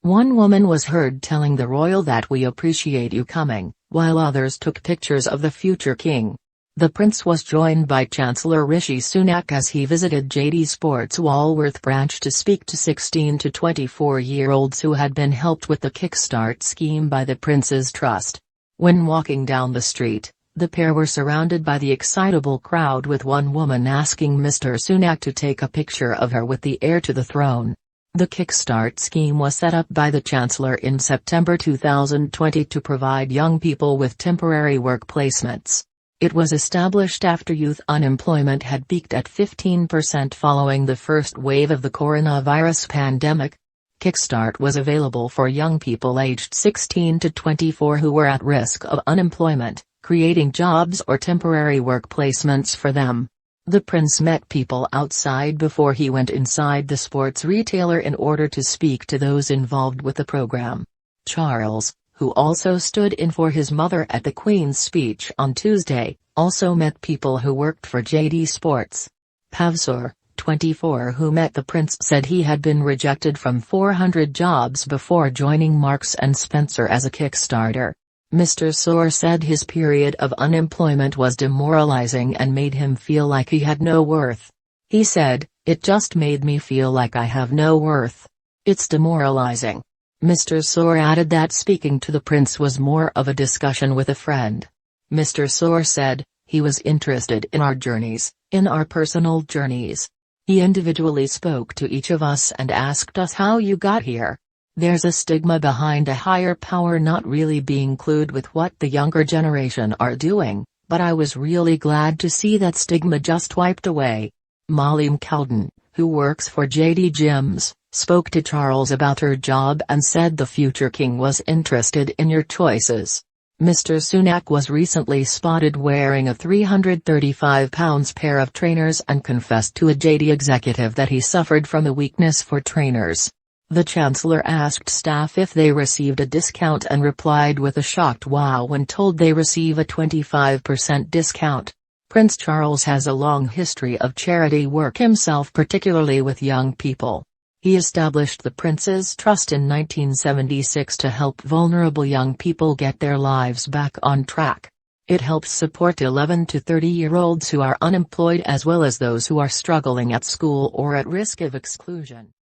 One woman was heard telling the royal that "we appreciate you coming," while others took pictures of the future king. The prince was joined by Chancellor Rishi Sunak as he visited JD Sports' Walworth branch to speak to 16 to 24-year-olds who had been helped with the Kickstart scheme by the Prince's Trust. When walking down the street, the pair were surrounded by the excitable crowd, with one woman asking Mr. Sunak to take a picture of her with the heir to the throne. The Kickstart scheme was set up by the Chancellor in September 2020 to provide young people with temporary work placements. It was established after youth unemployment had peaked at 15% following the first wave of the coronavirus pandemic. Kickstart was available for young people aged 16 to 24 who were at risk of unemployment, creating jobs or temporary work placements for them. The prince met people outside before he went inside the sports retailer in order to speak to those involved with the program. Charles, who also stood in for his mother at the Queen's speech on Tuesday, also met people who worked for JD Sports. Pavsur, 24, who met the prince, said he had been rejected from 400 jobs before joining Marks & Spencer as a Kickstarter. Mr. Soor said his period of unemployment was demoralizing and made him feel like he had no worth. He said, "It just made me feel like I have no worth. It's demoralizing." Mr. Soor added that speaking to the prince was more of a discussion with a friend. Mr. Soor said, "He was interested in our journeys, in our personal journeys. He individually spoke to each of us and asked us how you got here. There's a stigma behind a higher power not really being clued with what the younger generation are doing, but I was really glad to see that stigma just wiped away." Molly McCalden, who works for JD Gyms, spoke to Charles about her job and said the future king was interested in your choices. Mr. Sunak was recently spotted wearing a £335 pair of trainers and confessed to a JD executive that he suffered from a weakness for trainers. The Chancellor asked staff if they received a discount and replied with a shocked wow when told they receive a 25% discount. Prince Charles has a long history of charity work himself, particularly with young people. He established the Prince's Trust in 1976 to help vulnerable young people get their lives back on track. It helps support 11 to 30-year-olds who are unemployed as well as those who are struggling at school or at risk of exclusion.